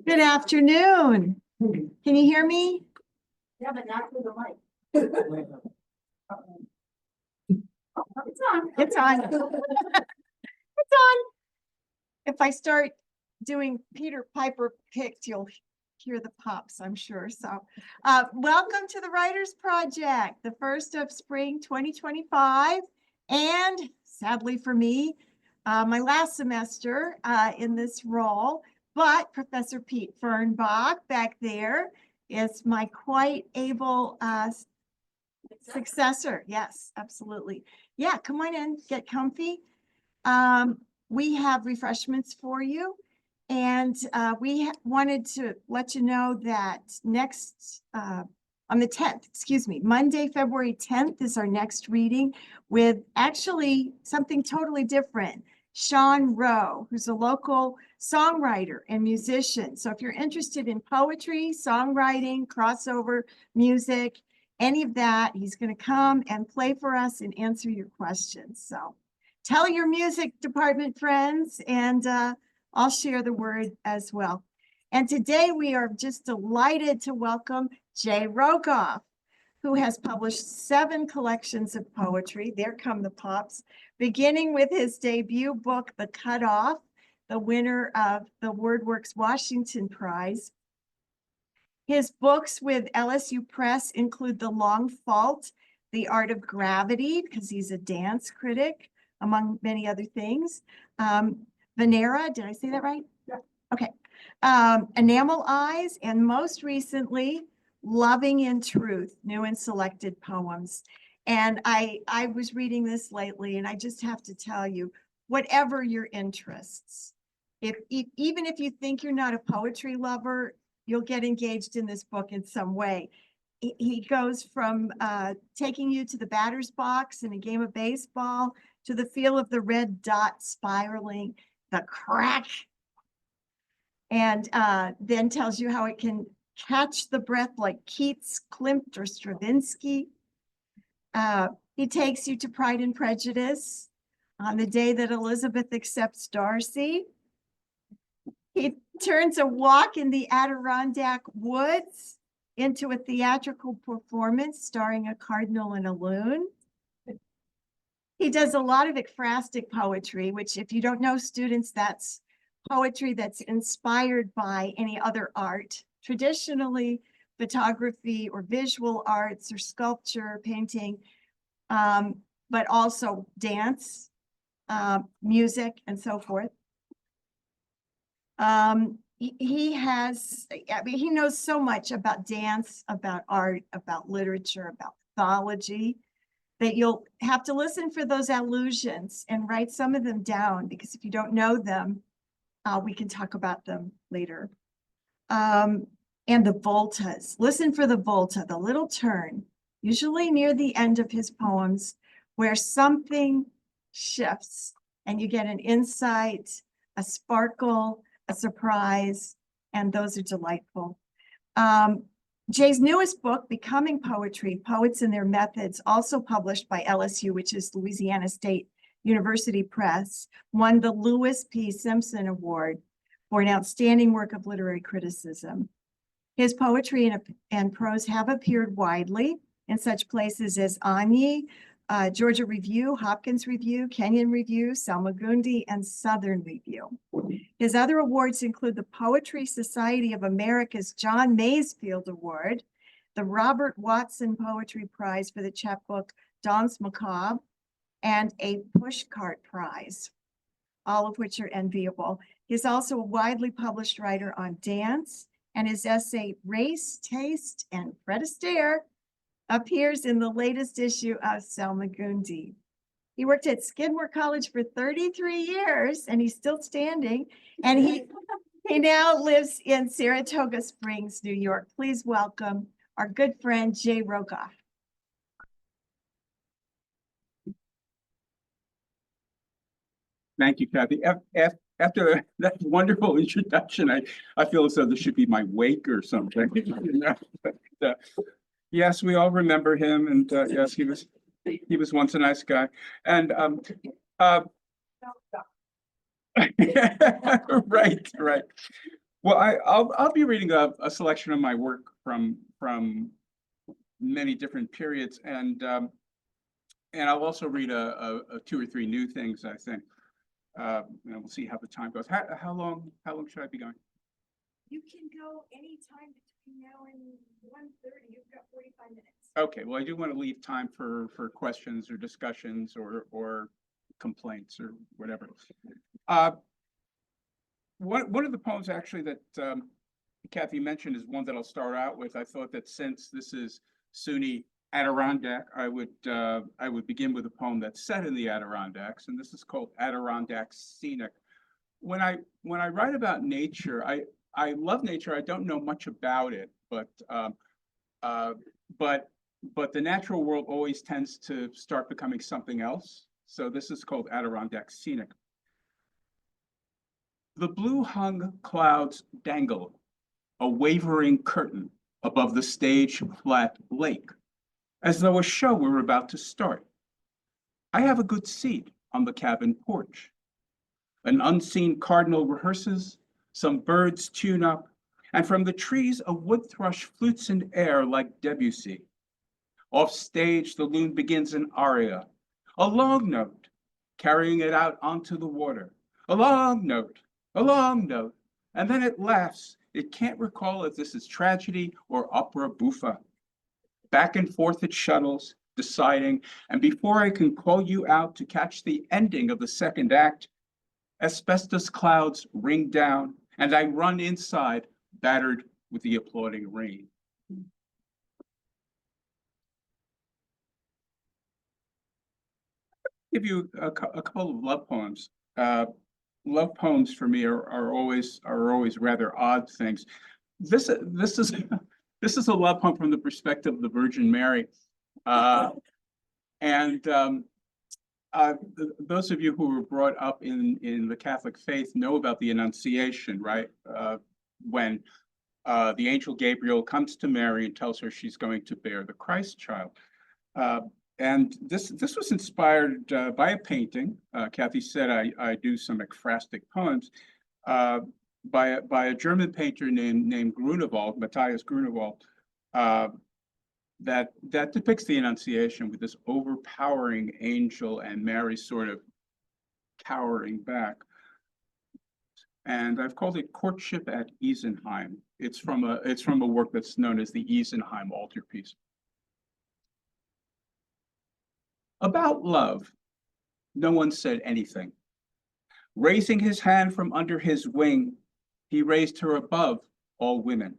Good afternoon. Can you hear me? Yeah, but not through the mic. It's on. It's on. It's on. If I start doing Peter Piper picked, you'll hear the pops, I'm sure. So welcome to the Writers Project, the first of spring 2025. And sadly for me, my last semester in this role, but Professor Pete Fernbach back there is my quite able successor. Yes, absolutely. Yeah, come on in, get comfy. We have refreshments for you. And we wanted to let you know that next, on the 10th, excuse me, Monday, February 10th is our next reading with actually something totally different. Sean Rowe, who's a local songwriter and musician. So if you're interested in poetry, songwriting, crossover music, any of that, he's going to come and play for us and answer your questions. So tell your music department friends, and I'll share the word as well. And today we are just delighted to welcome Jay Rogoff, who has published 7 collections of poetry. There come the pops, beginning with his debut book, The Cutoff, the winner of the WordWorks Washington Prize. His books with LSU Press include The Long Fault, The Art of Gravity, because he's a dance critic, among many other things. Venera, did I say that right? Yeah. Okay. Enamel Eyes, and most recently, Loving in Truth, new and selected poems. And I was reading this lately, and I just have to tell you, whatever your interests, even if you think you're not a poetry lover, you'll get engaged in this book in some way. He goes from taking you to the batter's box in a game of baseball to the feel of the red dot spiraling, the crack, and then tells you how it can catch the breath like Keats, Klimt, or Stravinsky. He takes you to Pride and Prejudice on the day that Elizabeth accepts Darcy. He turns a walk in the Adirondack woods into a theatrical performance starring a cardinal and a loon. He does a lot of ekphrastic poetry, which if you don't know, students, that's poetry that's inspired by any other art, traditionally photography or visual arts or sculpture, painting, but also dance, music, and so forth. He has, I mean, he knows so much about dance, about art, about literature, about mythology, that you'll have to listen for those allusions and write some of them down, because if you don't know them, we can talk about them later. And the voltas, listen for the volta, the little turn, usually near the end of his poems, where something shifts and you get an insight, a sparkle, a surprise, and those are delightful. Jay's newest book, Becoming Poetry, Poets and Their Methods, also published by LSU, which is Louisiana State University Press, won the Lewis P. Simpson Award for an outstanding work of literary criticism. His poetry and prose have appeared widely in such places as Ani, Georgia Review, Hopkins Review, Kenyon Review, Salmagundi, and Southern Review. His other awards include the Poetry Society of America's John Masefield Award, the Robert Watson Poetry Prize for the chapbook Danse Macabre, and a Pushcart Prize, all of which are enviable. He's also a widely published writer on dance, and his essay Race, Taste, and Fred Astaire appears in the latest issue of Salmagundi. He worked at Skidmore College for 33 years, and he's still standing. And he now lives in Saratoga Springs, New York. Please welcome our good friend, Jay Rogoff. Thank you, Kathy. After that wonderful introduction, I feel as though this should be my wake or something. But, yes, we all remember him, and yes, he was once a nice guy. And right. Well, I'll be reading a selection of my work from many different periods, and I'll also read a two or three new things, I think. We'll see how the time goes. How long should I be going? You can go anytime between now and 1:30. You've got 45 minutes. Okay, well, I do want to leave time for questions or discussions or complaints or whatever. One of the poems actually that Kathy mentioned is one that I'll start out with. I thought that since this is SUNY Adirondack, I would begin with a poem that's set in the Adirondacks, and this is called Adirondack Scenic. When I write about nature, I love nature. I don't know much about it, but the natural world always tends to start becoming something else. So this is called Adirondack Scenic. The blue-hung clouds dangle, a wavering curtain above the stage-flat lake, as though a show were about to start. I have a good seat on the cabin porch. An unseen cardinal rehearses, some birds tune up, and from the trees a wood thrush flutes in air like Debussy. Off stage, the loon begins an aria, a long note, carrying it out onto the water. A long note, and then it laughs. It can't recall if this is tragedy or opera buffa. Back and forth it shuttles, deciding, and before I can call you out to catch the ending of the second act, asbestos clouds ring down, and I run inside, battered with the applauding rain. Give you a couple of love poems. Love poems for me are always rather odd things. This is this is a love poem from the perspective of the Virgin Mary, and those of you who were brought up in the Catholic faith know about the Annunciation, right? When the angel Gabriel comes to Mary and tells her she's going to bear the Christ child. And this was inspired by a painting. Kathy said I do some ekphrastic poems by a German painter named Grunewald, Matthias Grunewald, that depicts the Annunciation with this overpowering angel and Mary sort of cowering back. And I've called it Courtship at Isenheim. It's from a work that's known as the Isenheim Altarpiece. About love, no one said anything. Raising his hand from under his wing, he raised her above all women.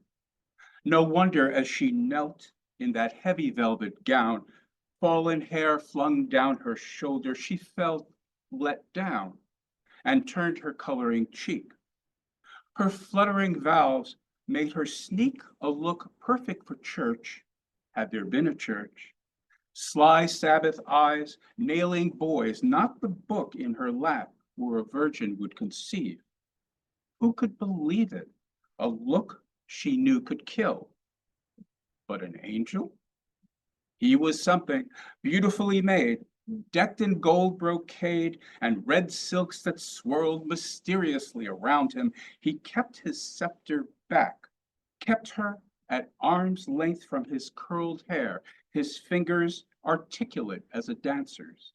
No wonder as she knelt in that heavy velvet gown, fallen hair flung down her shoulder, she felt let down and turned her coloring cheek. Her fluttering vows made her sneak a look perfect for church, had there been a church. Sly Sabbath eyes, nailing boys, not the book in her lap where a virgin would conceive. Who could believe it? A look she knew could kill. But an angel? He was something, beautifully made, decked in gold brocade and red silks that swirled mysteriously around him. He kept his scepter back, kept her at arm's length from his curled hair, his fingers articulate as a dancer's.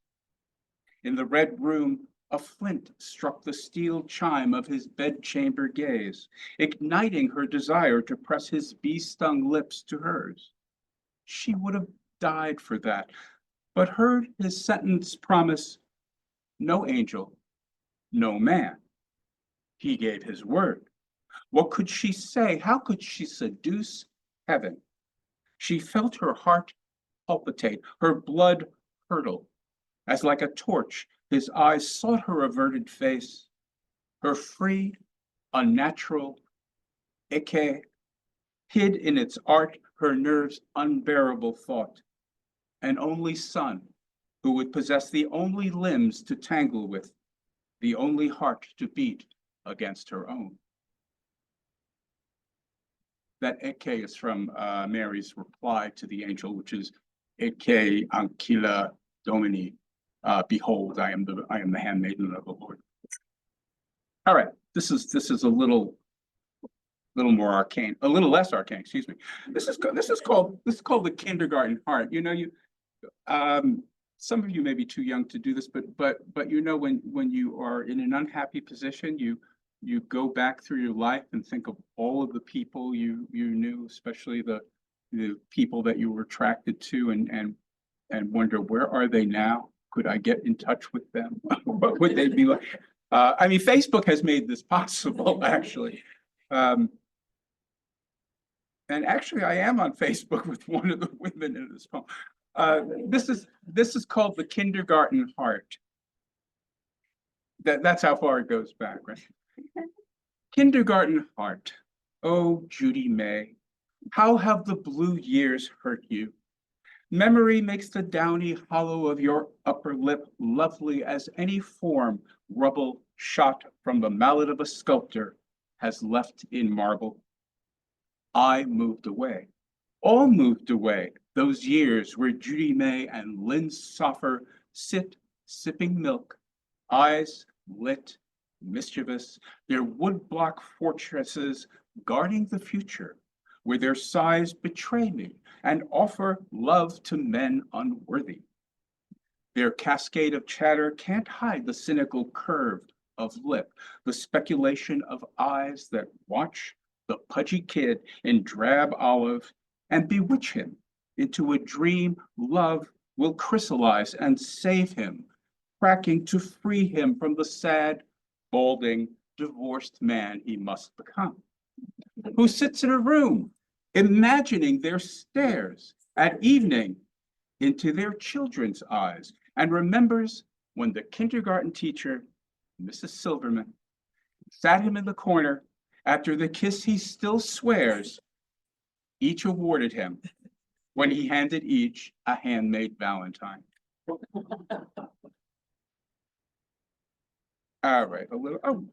In the red room, a flint struck the steel chime of his bedchamber gaze, igniting her desire to press his bee-stung lips to hers. She would have died for that, but heard his sentence promise, no angel, no man. He gave his word. What could she say? How could she seduce heaven? She felt her heart palpitate, her blood curdle, as like a torch his eyes sought her averted face, her free, unnatural eke, hid in its art her nerves' unbearable thought, an only son who would possess the only limbs to tangle with, the only heart to beat against her own. That eke is from Mary's reply to the angel, which is Ecce ancilla Domini. Behold, I am the handmaiden of the Lord. All right, this is a little little more arcane, a little less arcane, excuse me. This is called the kindergarten heart. You know, some of you may be too young to do this, but you know, when you are in an unhappy position, you go back through your life and think of all of the people you knew, especially the people that you were attracted to, and wonder, where are they now? Could I get in touch with them? What would they be like? I mean, Facebook has made this possible, actually. And actually, I am on Facebook with one of the women in this poem. This is called the kindergarten heart. That's how far it goes back, right? Kindergarten heart. Oh, Judy May, how have the blue years hurt you? Memory makes the downy hollow of your upper lip lovely as any form rubble shot from the mallet of a sculptor has left in marble. I moved away. All moved away. Those years where Judy May and Lynn Soffer sit sipping milk, eyes lit, mischievous, their woodblock fortresses guarding the future, where their sighs betray me and offer love to men unworthy. Their cascade of chatter can't hide the cynical curve of lip, the speculation of eyes that watch the pudgy kid in drab olive and bewitch him into a dream love will crystallize and save him, cracking to free him from the sad, balding, divorced man he must become, who sits in a room imagining their stares at evening into their children's eyes, and remembers when the kindergarten teacher, Mrs. Silverman, sat him in the corner after the kiss he still swears each awarded him when he handed each a handmade Valentine. All right, a little, oh.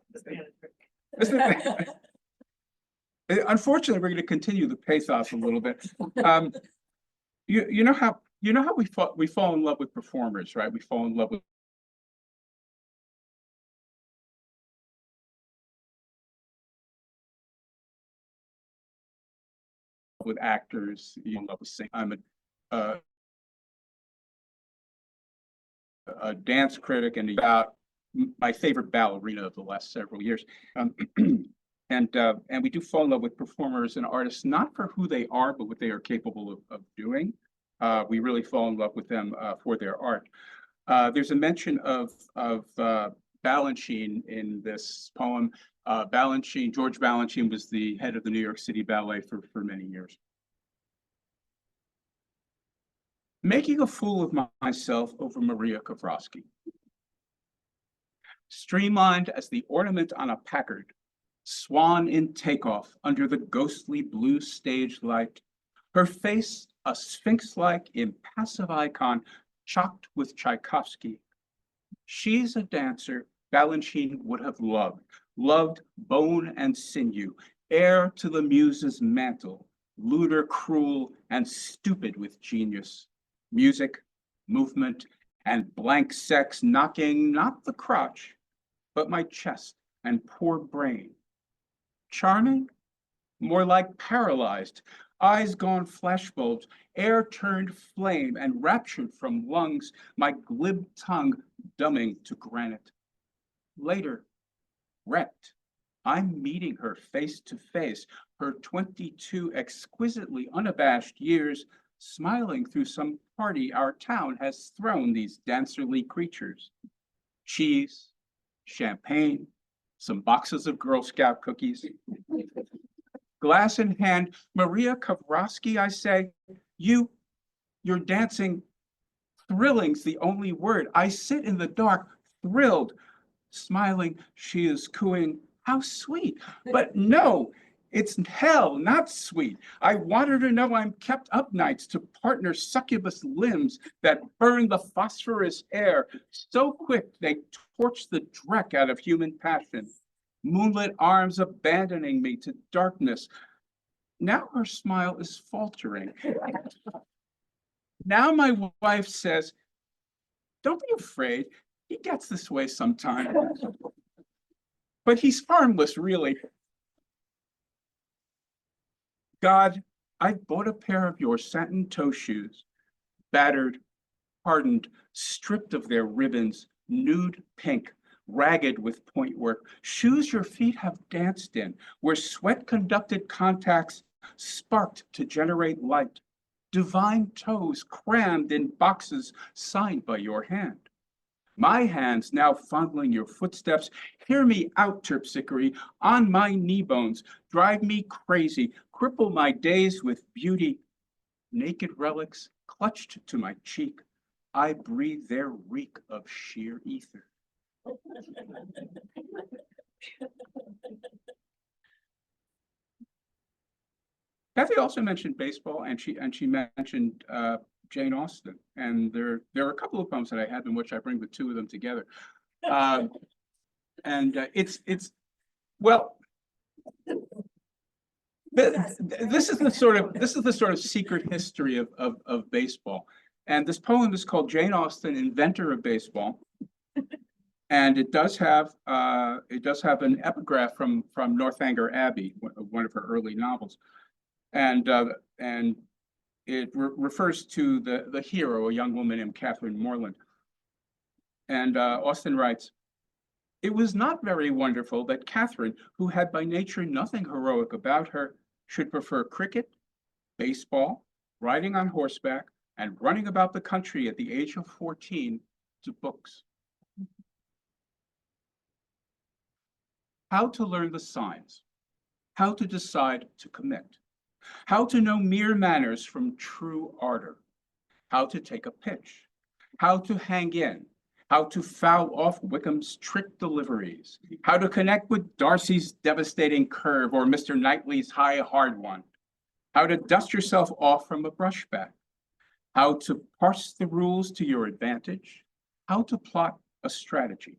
Unfortunately, we're going to continue the pathos a little bit. You know how we fall in love with performers, right? We fall in love with actors. You love with singing. I'm a dance critic and about my favorite ballerina of the last several years. And we do fall in love with performers and artists, not for who they are, but what they are capable of doing. We really fall in love with them for their art. There's a mention of Balanchine in this poem. George Balanchine was the head of the New York City Ballet for many years. Making a fool of myself over Maria Kovrosky. Streamlined as the ornament on a Packard, swan in takeoff under the ghostly blue stage light, her face a sphinx-like impassive icon chalked with Tchaikovsky. She's a dancer Balanchine would have loved bone and sinew, heir to the muse's mantle, looter, cruel, and stupid with genius. Music, movement, and blank sex knocking not the crotch, but my chest and poor brain. Charming? More like paralyzed, eyes gone flashbulbs, air turned flame and raptured from lungs, my glib tongue dumbing to granite. Later, wrecked, I'm meeting her face to face, her 22 exquisitely unabashed years, smiling through some party our town has thrown these dancerly creatures. Cheese, champagne, some boxes of Girl Scout cookies. Glass in hand, Maria Kovrosky, I say, you're dancing. Thrilling's the only word. I sit in the dark, thrilled, smiling. She is cooing, how sweet. But no, it's hell, not sweet. I want her to know I'm kept up nights to partner succubus limbs that burn the phosphorus air so quick they torch the dreck out of human passion. Moonlit arms abandoning me to darkness. Now her smile is faltering. Now my wife says, don't be afraid. He gets this way sometime. But he's harmless, really. God, I bought a pair of your satin toe shoes, battered, hardened, stripped of their ribbons, nude pink, ragged with point work, shoes your feet have danced in, where sweat-conducted contacts sparked to generate light, divine toes crammed in boxes signed by your hand. My hands now fondling your footsteps, hear me out, terpsichore, on my knee bones, drive me crazy, cripple my days with beauty. Naked relics clutched to my cheek, I breathe their reek of sheer ether. Kathy also mentioned baseball, and she mentioned Jane Austen, and there are a couple of poems that I have in which I bring the two of them together, and it's well. This is the sort of secret history of baseball, and this poem is called Jane Austen, Inventor of Baseball, and it does have an epigraph from Northanger Abbey, one of her early novels, and it refers to the hero, a young woman named Catherine Morland, and Austen writes, "It was not very wonderful that Catherine, who had by nature nothing heroic about her, should prefer cricket, baseball, riding on horseback, and running about the country at the age of 14 to books. How to learn the signs, how to decide to commit, how to know mere manners from true ardor, how to take a pitch, how to hang in, how to foul off Wickham's trick deliveries, how to connect with Darcy's devastating curve or Mr. Knightley's high hard one, how to dust yourself off from a brushback, how to parse the rules to your advantage, how to plot a strategy,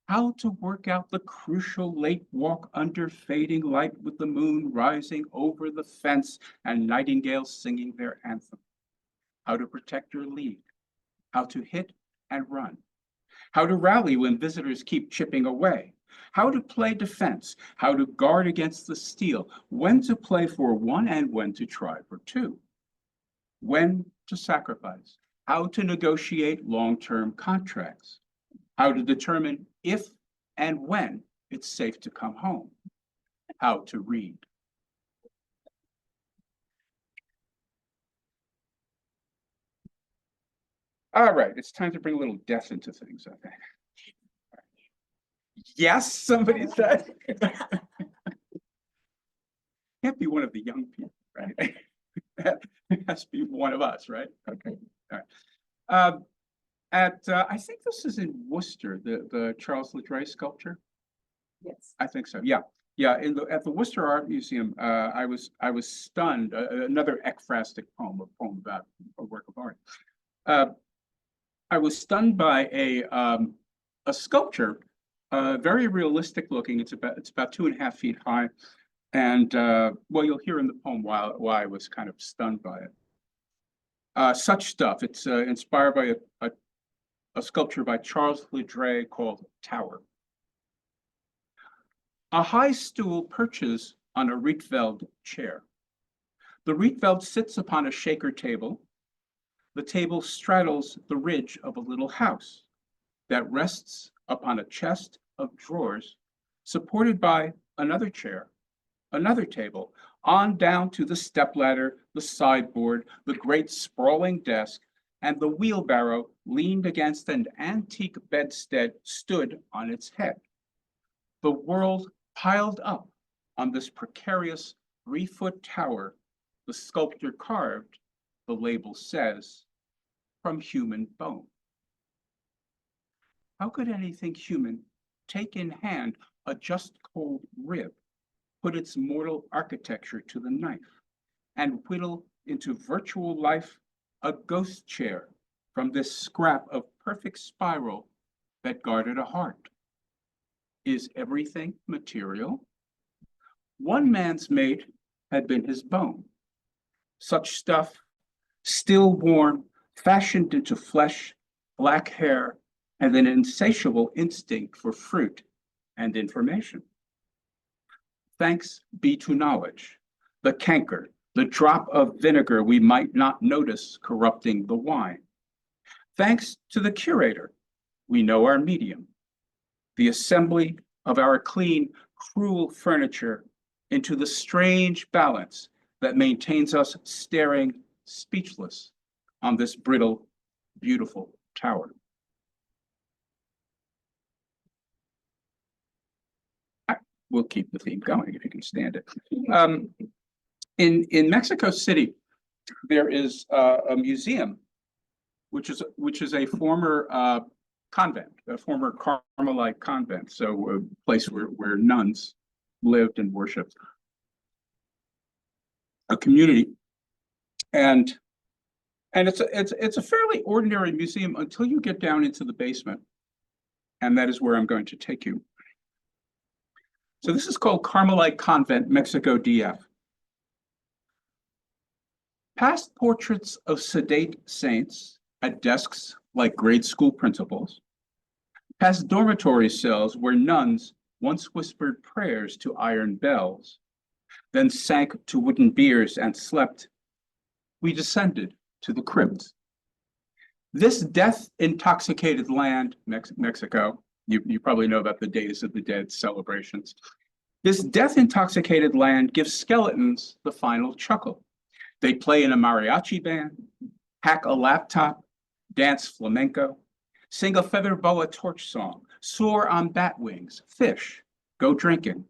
how to work out the crucial late walk under fading light with the moon rising over the fence and nightingales singing their anthem, how to protect your lead, how to hit and run, how to rally when visitors keep chipping away, how to play defense, how to guard against the steal, when to play for one and when to try for two, when to sacrifice, how to negotiate long-term contracts, how to determine if and when it's safe to come home, how to read." All right, it's time to bring a little death into things, I think. Yes, somebody said. Can't be one of the young people, right? It has to be one of us, right? Okay, all right. I think this is in Worcester, the Charles Ledre sculpture. Yes. I think so. Yeah, yeah. At the Worcester Art Museum, I was stunned. Another ekphrastic poem, a poem about a work of art. I was stunned by a sculpture, very realistic looking. It's about 2.5 feet high, and well, you'll hear in the poem why I was kind of stunned by it. Such stuff. It's inspired by a sculpture by Charles Ledre called Tower. A high stool perches on a Rietveld chair. The Rietveld sits upon a shaker table. The table straddles the ridge of a little house that rests upon a chest of drawers, supported by another chair, another table, on down to the stepladder, the sideboard, the great sprawling desk, and the wheelbarrow leaned against an antique bedstead stood on its head. The world piled up on this precarious 3-foot tower, the sculptor carved, the label says, from human bone. How could anything human take in hand a just cold rib, put its mortal architecture to the knife, and whittle into virtual life a ghost chair from this scrap of perfect spiral that guarded a heart? Is everything material? One man's mate had been his bone. Such stuff, still warm, fashioned into flesh, black hair, and an insatiable instinct for fruit and information. Thanks be to knowledge, the canker, the drop of vinegar we might not notice corrupting the wine. Thanks to the curator, we know our medium, the assembly of our clean, cruel furniture into the strange balance that maintains us staring speechless on this brittle, beautiful tower. We'll keep the theme going if you can stand it. In Mexico City, there is a museum, which is a former convent, a former Carmelite convent, so a place where nuns lived and worshipped, a community, and it's a fairly ordinary museum until you get down into the basement, and that is where I'm going to take you. So this is called Carmelite Convent, Mexico DF. Past portraits of sedate saints at desks like grade school principals. Past dormitory cells where nuns once whispered prayers to iron bells, then sank to wooden biers and slept. We descended to the crypt. This death-intoxicated land, Mexico, you probably know about the Days of the Dead celebrations. This death-intoxicated land gives skeletons the final chuckle. They play in a mariachi band, hack a laptop, dance flamenco, sing a feather boa torch song, soar on bat wings, fish, go drinking.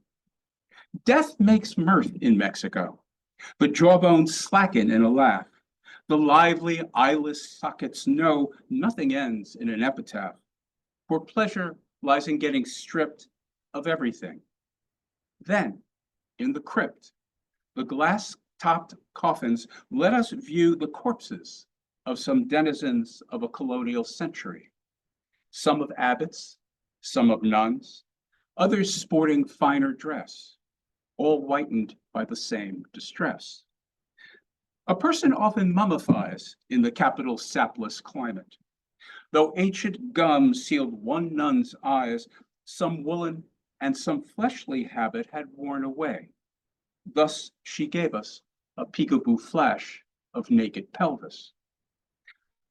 Death makes mirth in Mexico. The jawbones slacken in a laugh. The lively eyeless sockets know nothing ends in an epitaph. For pleasure lies in getting stripped of everything. Then, in the crypt, the glass-topped coffins let us view the corpses of some denizens of a colonial century. Some of abbots, some of nuns, others sporting finer dress, all whitened by the same distress. A person often mummifies in the capital's sapless climate. Though ancient gum sealed one nun's eyes, some woolen and some fleshly habit had worn away. Thus she gave us a peekaboo flash of naked pelvis.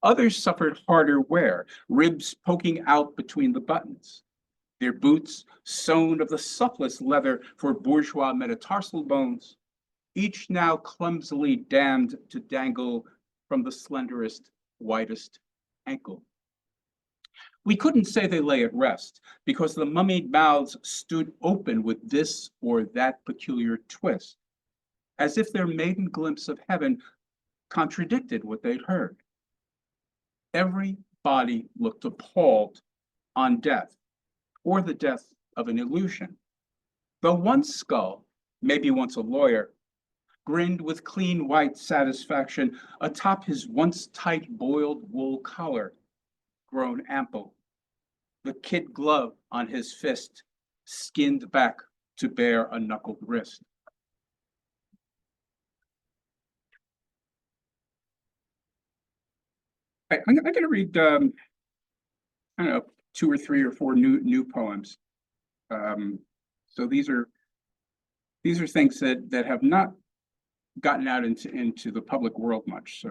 Others suffered harder wear, ribs poking out between the buttons, their boots sewn of the supplest leather for bourgeois metatarsal bones, each now clumsily damned to dangle from the slenderest, whitest ankle. We couldn't say they lay at rest because the mummied mouths stood open with this or that peculiar twist, as if their maiden glimpse of heaven contradicted what they'd heard. Every body looked appalled on death or the death of an illusion. Though one skull, maybe once a lawyer, grinned with clean white satisfaction atop his once tight boiled wool collar, grown ample. The kid glove on his fist skinned back to bare a knuckled wrist. I'm going to read, I don't know, 2 or 3 or 4 new poems. So these are things that have not gotten out into the public world much.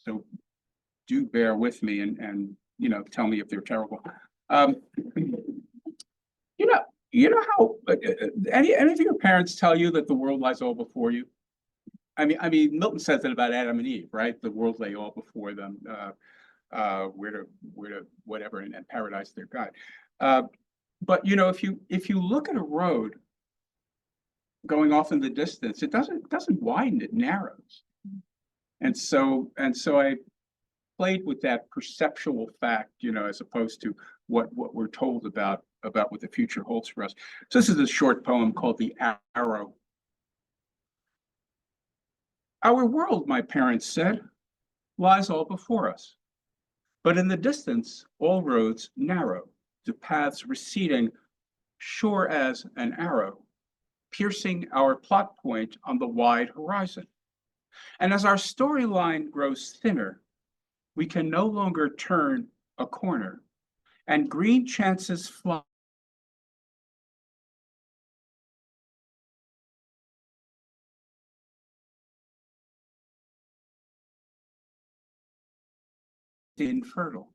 So do bear with me and tell me if they're terrible. You know how any of your parents tell you that the world lies all before you? I mean, Milton says that about Adam and Eve, right? The world lay all before them. Where to whatever, and paradise their God. But if you look at a road going off in the distance, it doesn't widen, it narrows. And so I played with that perceptual fact, as opposed to what we're told about what the future holds for us. So this is a short poem called The Arrow. Our world, my parents said, lies all before us. But in the distance, all roads narrow, the paths receding, sure as an arrow, piercing our plot point on the wide horizon. And as our storyline grows thinner, we can no longer turn a corner, and green chances fly infertile.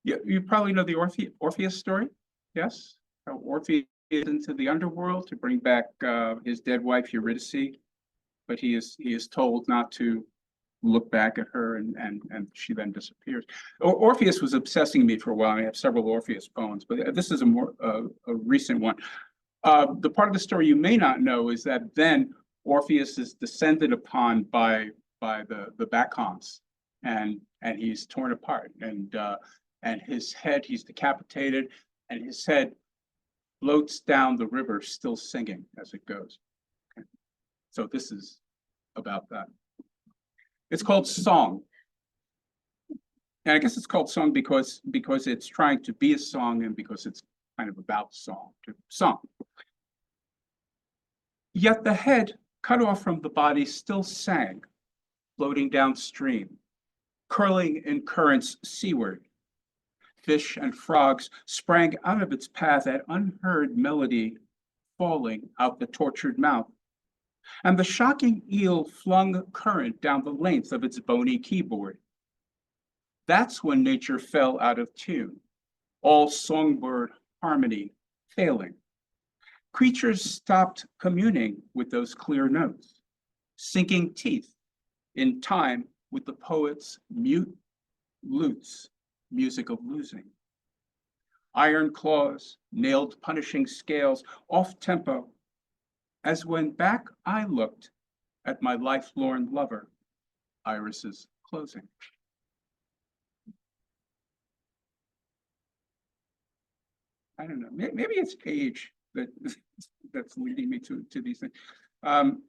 You probably know the Orpheus story, yes? How Orpheus is into the underworld to bring back his dead wife Eurydice, but he is told not to look back at her, and she then disappears. Orpheus was obsessing me for a while. I have several Orpheus poems, but this is a more a recent one. The part of the story you may not know is that then Orpheus is descended upon by the Bacchants, and he's torn apart, and his head, he's decapitated, and his head floats down the river, still singing as it goes. Okay. So this is about that. It's called Song. And I guess it's called Song because it's trying to be a song, and because it's kind of about song. Yet the head, cut off from the body, still sang, floating downstream, curling in currents seaward. Fish and frogs sprang out of its path at unheard melody, falling out the tortured mouth. And the shocking eel flung current down the length of its bony keyboard. That's when nature fell out of tune, all songbird harmony failing. Creatures stopped communing with those clear notes, sinking teeth in time with the poet's mute lutes, music of losing. Iron claws, nailed punishing scales, off tempo, as when back I looked at my lifelorn lover, irises closing. I don't know, maybe it's age that's leading me to these things. Let's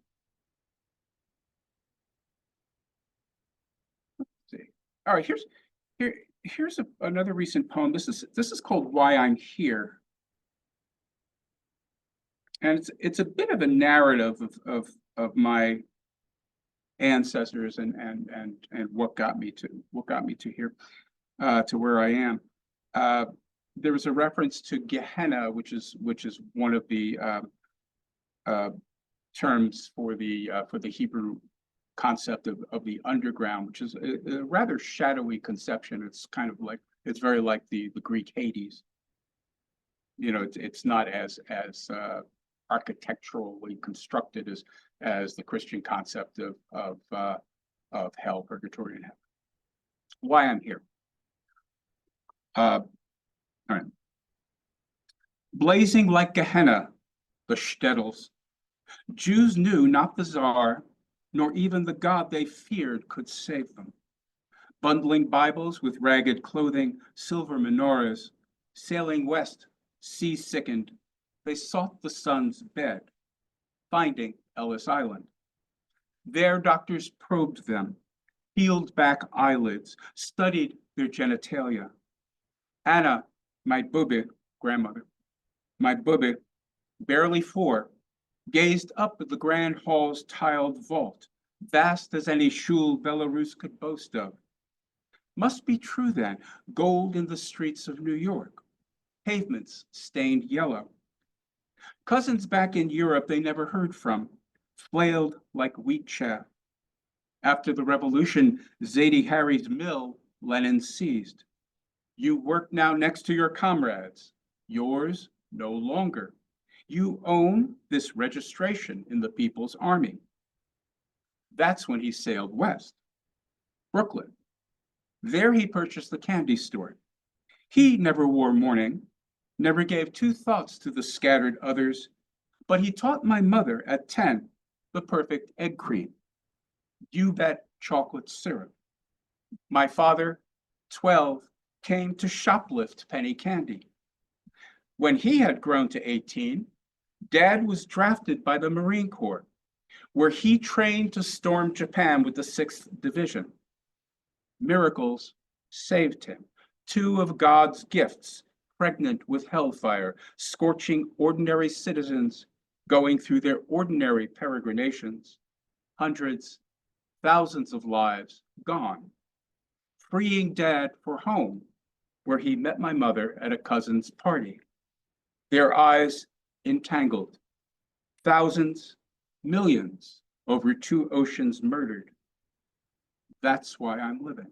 see. All right, here's another recent poem. This is called Why I'm Here. And it's a bit of a narrative of my ancestors and what got me to here, to where I am. There was a reference to Gehenna, which is one of the terms for the Hebrew concept of the underground, which is a rather shadowy conception. It's kind of like, it's very like the Greek Hades. You know, it's not as architecturally constructed as the Christian concept of hell, purgatory, and heaven. Why I'm here. All right. Blazing like Gehenna, the shtetls. Jews knew not the Tsar, nor even the God they feared could save them. Bundling Bibles with ragged clothing, silver menorahs, sailing west, sea-sickened, they sought the sun's bed, finding Ellis Island. There doctors probed them, peeled back eyelids, studied their genitalia. Anna, my bubbe, grandmother, my bubbe, barely 4, gazed up at the grand hall's tiled vault, vast as any shul Belarus could boast of. Must be true then, gold in the streets of New York, pavements stained yellow. Cousins back in Europe they never heard from, flailed like wheat chaff. After the revolution, Zadie Harry's mill, Lenin seized. You work now next to your comrades, yours no longer. You own this registration in the People's Army. That's when he sailed west, Brooklyn. There he purchased the candy store. He never wore mourning, never gave 2 thoughts to the scattered others, but he taught my mother at 10 the perfect egg cream, you bet chocolate syrup. My father, 12, came to shoplift penny candy. When he had grown to 18, Dad was drafted by the Marine Corps, where he trained to storm Japan with the 6th Division. Miracles saved him. 2 of God's gifts, pregnant with hellfire, scorching ordinary citizens going through their ordinary peregrinations. Hundreds, thousands of lives gone. Freeing Dad for home, where he met my mother at a cousin's party. Their eyes entangled. Thousands, millions over 2 oceans murdered. That's why I'm living.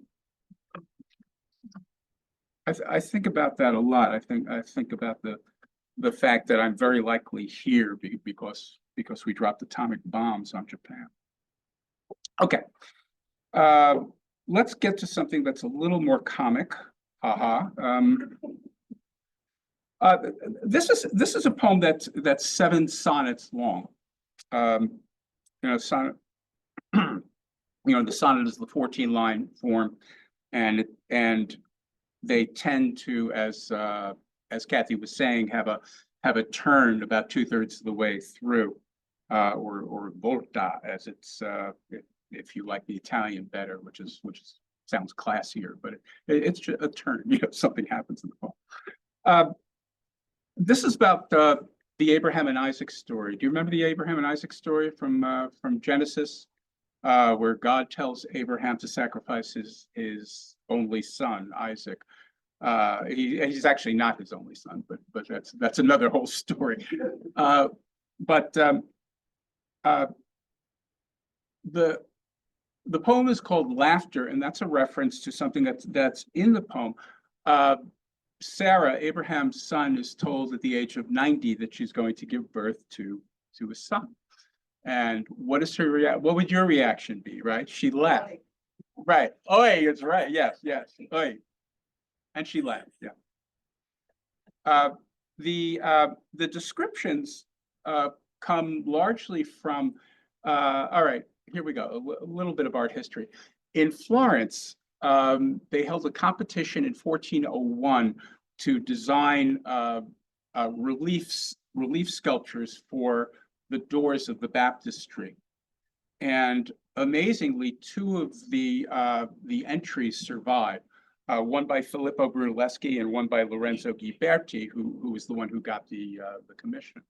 I think about that a lot. I think about the fact that I'm very likely here because we dropped atomic bombs on Japan. Okay, let's get to something that's a little more comic. Haha. This is a poem that's 7 sonnets long. Sonnet. The sonnet is the 14-line form, and they tend to, as Kathy was saying, have a turn about 2/3 of the way through, or volta, as it's if you like the Italian better, which sounds classier, but it's just a turn. Something happens in the poem. This is about the Abraham and Isaac story. Do you remember the Abraham and Isaac story from Genesis, where God tells Abraham to sacrifice his only son, Isaac? He's actually not his only son, but that's another whole story. The poem is called Laughter, and that's a reference to something that's in the poem. Sarah, Abraham's son, is told at the age of 90 that she's going to give birth to a son. And what is her reaction? What would your reaction be, right? She laughed. Right. Oi, it's right. Yes. Oi. And she laughed, yeah. The descriptions come largely from, all right, here we go, a little bit of art history. In Florence, they held a competition in 1401 to design relief sculptures for the doors of the baptistry. And amazingly, 2 of the entries survived. One by Filippo Brunelleschi and one by Lorenzo Ghiberti, who was the one who got the commission.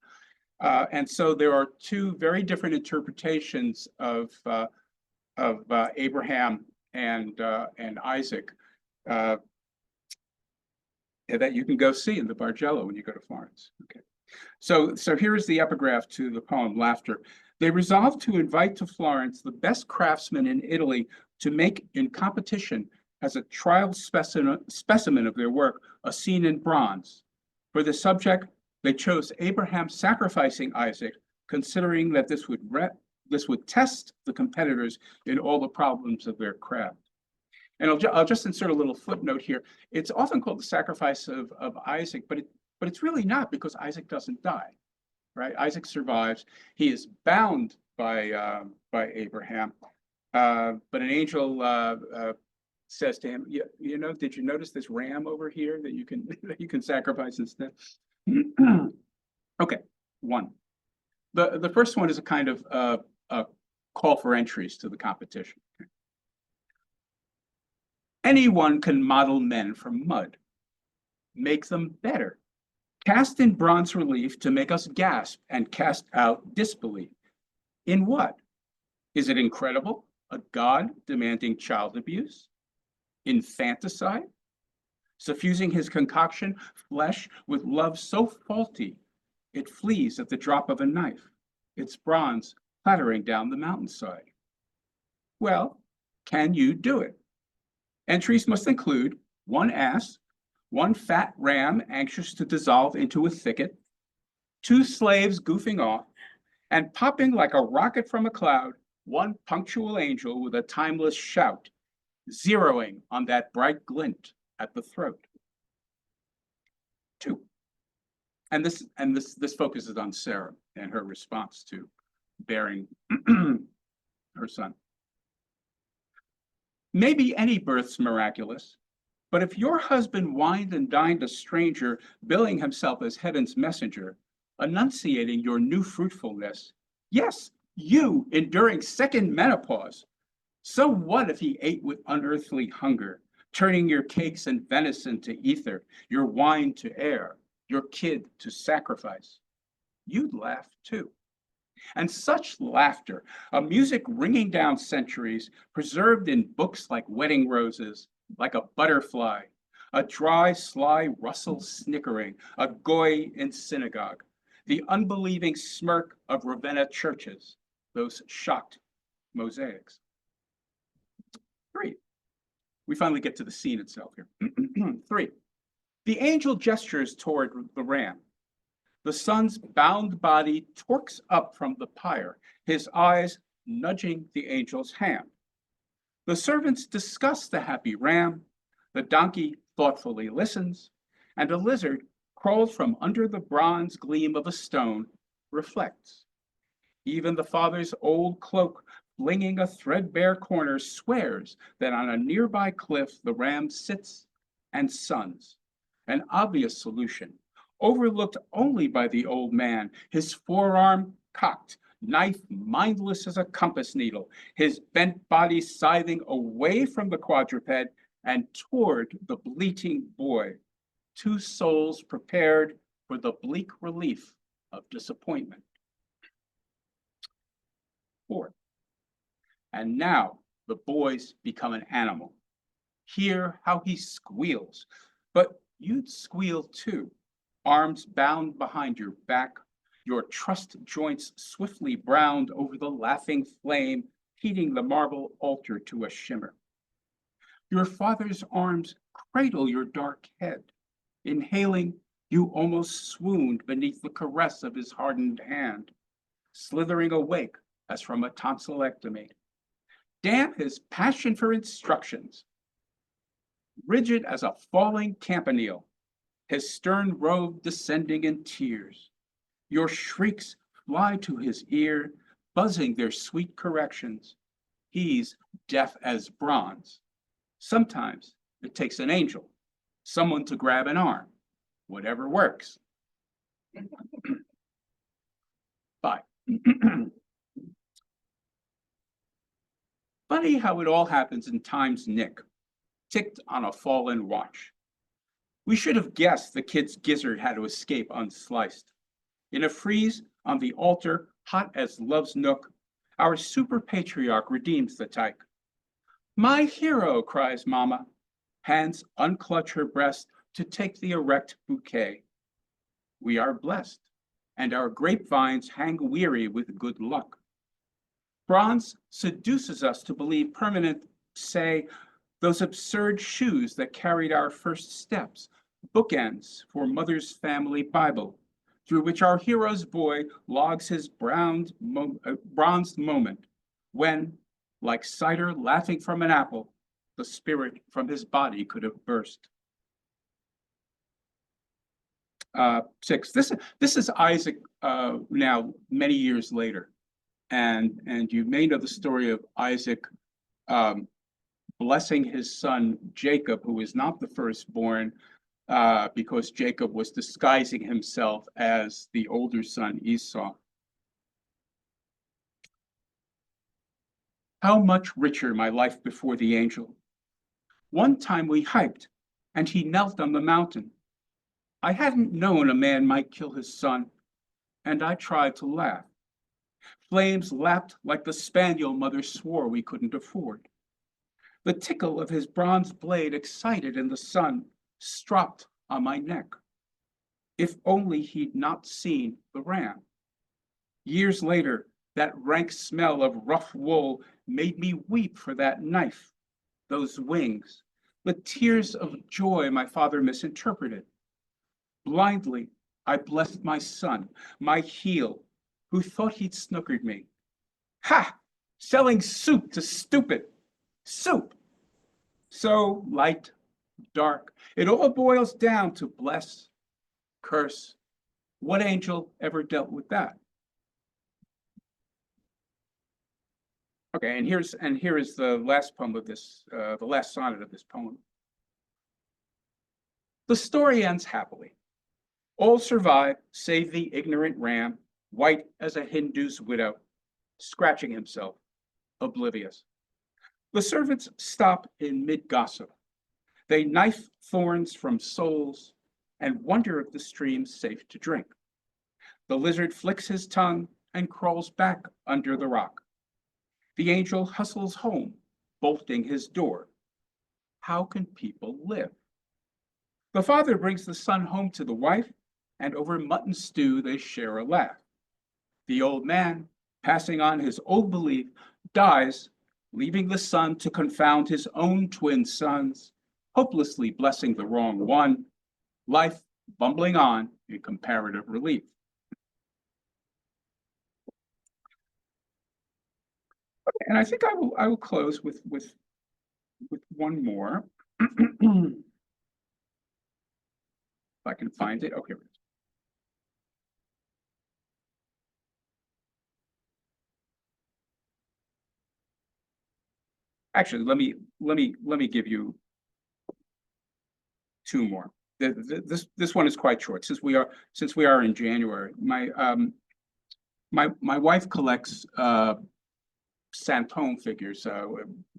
And so there are 2 very different interpretations of Abraham and Isaac that you can go see in the Bargello when you go to Florence. Okay, so here is the epigraph to the poem Laughter. They resolved to invite to Florence the best craftsmen in Italy to make in competition as a trial specimen of their work a scene in bronze. For the subject, they chose Abraham sacrificing Isaac, considering that this would test the competitors in all the problems of their craft. And I'll just insert a little footnote here. It's often called the sacrifice of Isaac, but it's really not, because Isaac doesn't die, right? Isaac survives. He is bound by Abraham, but an angel says to him, did you notice this ram over here that you can sacrifice instead? Okay, 1. The first one is a kind of a call for entries to the competition. Anyone can model men from mud, make them better, cast in bronze relief to make us gasp and cast out disbelief. In what? Is it incredible? A god demanding child abuse? Infanticide? Suffusing his concoction, flesh, with love so faulty, it flees at the drop of a knife, its bronze clattering down the mountainside. Well, can you do it? Entries must include 1 ass, 1 fat ram anxious to dissolve into a thicket, 2 slaves goofing off, and popping like a rocket from a cloud, 1 punctual angel with a timeless shout, zeroing on that bright glint at the throat. 2. And this focuses on Sarah and her response to bearing her son. Maybe any birth's miraculous, but if your husband wined and dined a stranger, billing himself as heaven's messenger, enunciating your new fruitfulness, yes, you enduring second menopause, so what if he ate with unearthly hunger, turning your cakes and venison to ether, your wine to air, your kid to sacrifice? You'd laugh too. And such laughter, a music ringing down centuries, preserved in books like wedding roses, like a butterfly, a dry, sly rustle snickering, a goy in synagogue, the unbelieving smirk of Ravenna churches, those shocked mosaics. 3. We finally get to the scene itself here. 3. The angel gestures toward the ram. The son's bound body torques up from the pyre, his eyes nudging the angel's hand. The servants discuss the happy ram, the donkey thoughtfully listens, and a lizard crawled from under the bronze gleam of a stone, reflects. Even the father's old cloak, flinging a threadbare corner, swears that on a nearby cliff the ram sits and suns. An obvious solution, overlooked only by the old man, his forearm cocked, knife mindless as a compass needle, his bent body scything away from the quadruped and toward the bleating boy. 2 souls prepared for the bleak relief of disappointment. 4. And now the boy's become an animal. Hear how he squeals, but you'd squeal too, arms bound behind your back, your trussed joints swiftly browned over the laughing flame, heating the marble altar to a shimmer. Your father's arms cradle your dark head. Inhaling, you almost swooned beneath the caress of his hardened hand, slithering awake as from a tonsillectomy. Damn his passion for instructions. Rigid as a falling campanile, his stern robe descending in tears. Your shrieks fly to his ear, buzzing their sweet corrections. He's deaf as bronze. Sometimes it takes an angel, someone to grab an arm, whatever works. 5. Funny how it all happens in time's nick, ticked on a fallen watch. We should have guessed the kid's gizzard had to escape unsliced. In a frieze on the altar, hot as love's nook, our super patriarch redeems the tyke. My hero, cries Mama. Hands unclutch her breast to take the erect bouquet. We are blessed, and our grapevines hang weary with good luck. Bronze seduces us to believe permanent, say, those absurd shoes that carried our first steps, bookends for Mother's family Bible, through which our hero's boy logs his bronzed moment, when, like cider laughing from an apple, the spirit from his body could have burst. 6. This is Isaac now many years later, and you may know the story of Isaac blessing his son Jacob, who is not the firstborn, because Jacob was disguising himself as the older son Esau. How much richer my life before the angel. One time we hiked, and he knelt on the mountain. I hadn't known a man might kill his son, and I tried to laugh. Flames lapped like the spaniel Mother swore we couldn't afford. The tickle of his bronze blade excited in the sun, stropped on my neck. If only he'd not seen the ram. Years later, that rank smell of rough wool made me weep for that knife, those wings, the tears of joy my father misinterpreted. Blindly, I blessed my son, my heel, who thought he'd snookered me. Ha! Selling soup to stupid. Soup. So light, dark. It all boils down to bless, curse. What angel ever dealt with that? Okay, and here is the last poem of this, the last sonnet of this poem. The story ends happily. All survive, save the ignorant ram, white as a Hindu's widow, scratching himself, oblivious. The servants stop in mid-gossip. They knife thorns from souls and wonder if the stream's safe to drink. The lizard flicks his tongue and crawls back under the rock. The angel hustles home, bolting his door. How can people live? The father brings the son home to the wife, and over mutton stew they share a laugh. The old man passing on his old belief, dies, leaving the son to confound his own twin sons, hopelessly blessing the wrong one, life bumbling on in comparative relief. And I think I will close with one more. If I can find it. Okay. Actually, let me give you two more. This one is quite short since we are in January. My wife collects Santone figures,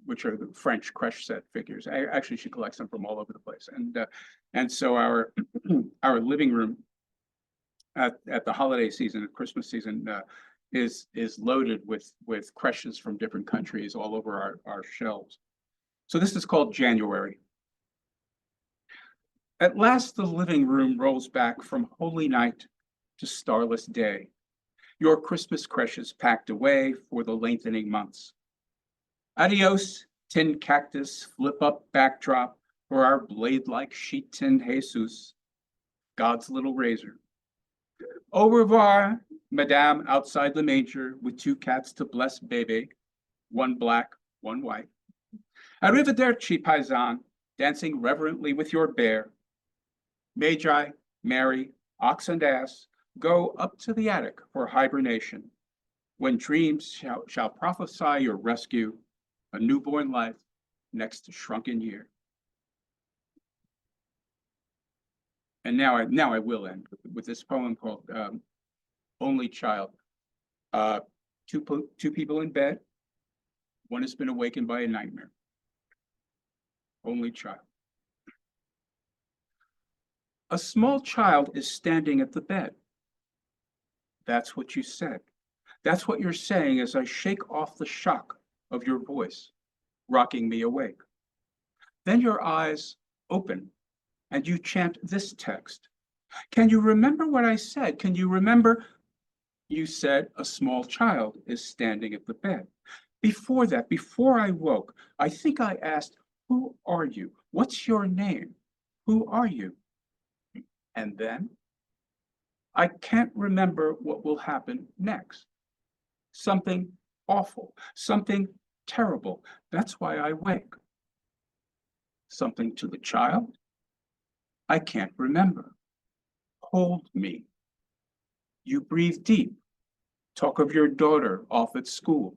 which are the French crush set figures. Actually, she collects them from all over the place, and so our our living room at the holiday season, at Christmas season, is loaded with crushes from different countries all over our shelves. So this is called January. At last, the living room rolls back from holy night to starless day. Your Christmas crushes packed away for the lengthening months. Adios, tin cactus, flip-up backdrop for our blade-like sheet-tin Jesus, God's little razor. Au revoir, Madame outside the manger with two cats to bless baby, one black, one white. Arrivederci, paisan, dancing reverently with your bear. Magi, Mary, ox and ass, go up to the attic for hibernation, when dreams shall prophesy your rescue, a newborn life next to shrunken year. And now I will end with this poem called Only Child. Two people in bed. One has been awakened by a nightmare. Only child. A small child is standing at the bed. That's what you said. That's what you're saying as I shake off the shock of your voice, rocking me awake. Then your eyes open and you chant this text. Can you remember what I said? Can you remember? You said a small child is standing at the bed. Before that, before I woke, I think I asked, who are you? What's your name? Who are you? And then I can't remember what will happen next. Something awful, something terrible. That's why I wake. Something to the child? I can't remember. Hold me. You breathe deep. Talk of your daughter off at school.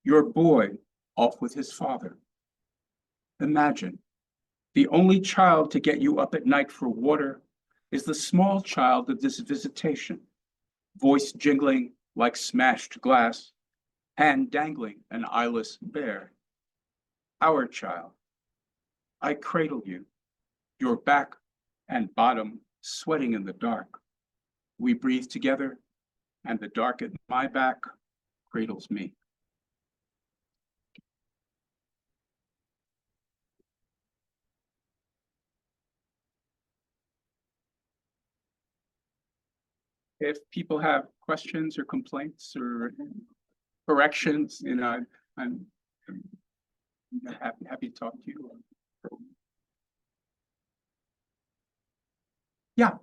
Your boy off with his father. Imagine, the only child to get you up at night for water is the small child of this visitation, voice jingling like smashed glass, hand dangling an eyeless bear. Our child. I cradle you, your back and bottom sweating in the dark. We breathe together, and the dark at my back cradles me. If people have questions or complaints or corrections, I'm happy to talk to you. Yeah.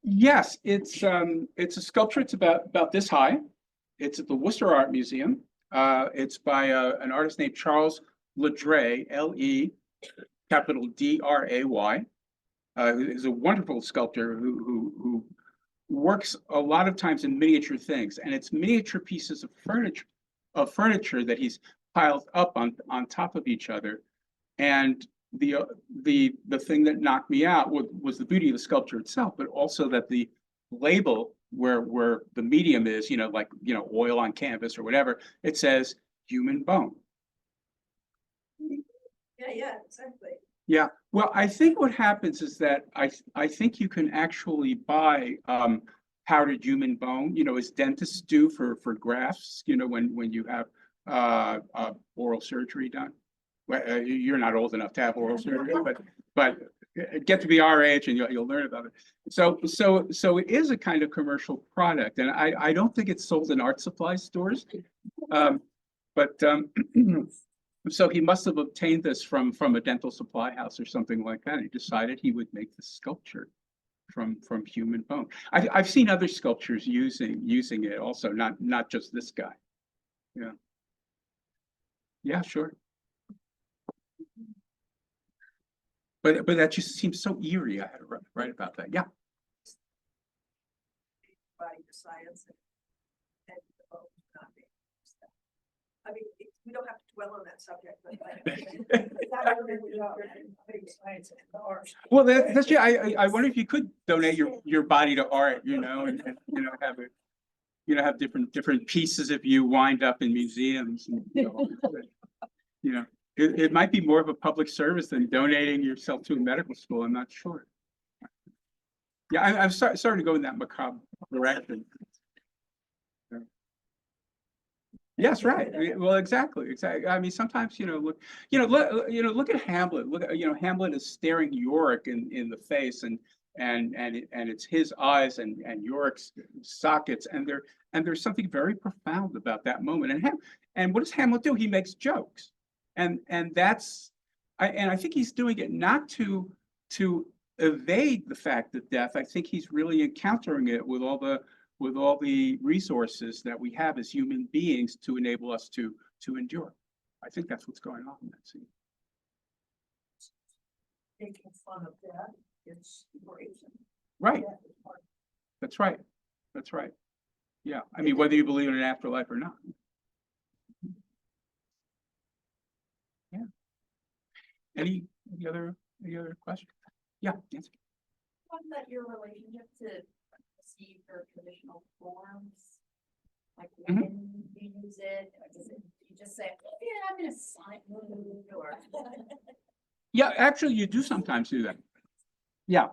Yes, it's a sculpture. It's about this high. It's at the Worcester Art Museum. It's by an artist named Charles Ledray, L-E capital D-R-A-Y. Who's a wonderful sculptor who works a lot of times in miniature things, and it's miniature pieces of furniture that he's piled up on top of each other. And the thing that knocked me out was the beauty of the sculpture itself, but also that the label where the medium is, like oil on canvas or whatever, it says human bone. Yeah, exactly. Yeah, well, I think what happens is that I think you can actually buy powdered human bone, as dentists do for grafts, when you have oral surgery done. Well, you're not old enough to have oral surgery, but get to be our age and you'll learn about it. So it is a kind of commercial product, and I don't think it's sold in art supply stores. But so he must have obtained this from a dental supply house or something like that. He decided he would make the sculpture from human bone. I've seen other sculptures using it also, not just this guy. Yeah. Yeah, sure. But that just seems so eerie. I had to write about that. Yeah. Body for science and not being. I mean, we don't have to dwell on that subject, but science and art. Well, that's yeah. I wonder if you could donate your body to art, and have have different pieces if you wind up in museums. And, it might be more of a public service than donating yourself to a medical school. I'm not sure. Yeah, I'm sorry to go in that macabre direction. Yes, right. Well, exactly. I mean, sometimes look at Hamlet. Look at Hamlet is staring Yorick in the face, and it's his eyes and Yorick's sockets, and there's something very profound about that moment. And what does Hamlet do? He makes jokes, and I think he's doing it not to evade the fact of death. I think he's really encountering it with all the resources that we have as human beings to enable us to endure. I think that's what's going on in that scene. Making fun of that, it's great. Right. That's right. That's right. Yeah. I mean, whether you believe in an afterlife or not. Yeah. Any other questions? Yeah. Nancy. What about your relationship to receive your traditional forms? Like when you use it, you just say, yeah, I'm gonna sign mood or. Yeah, actually, you do sometimes do that. Yeah.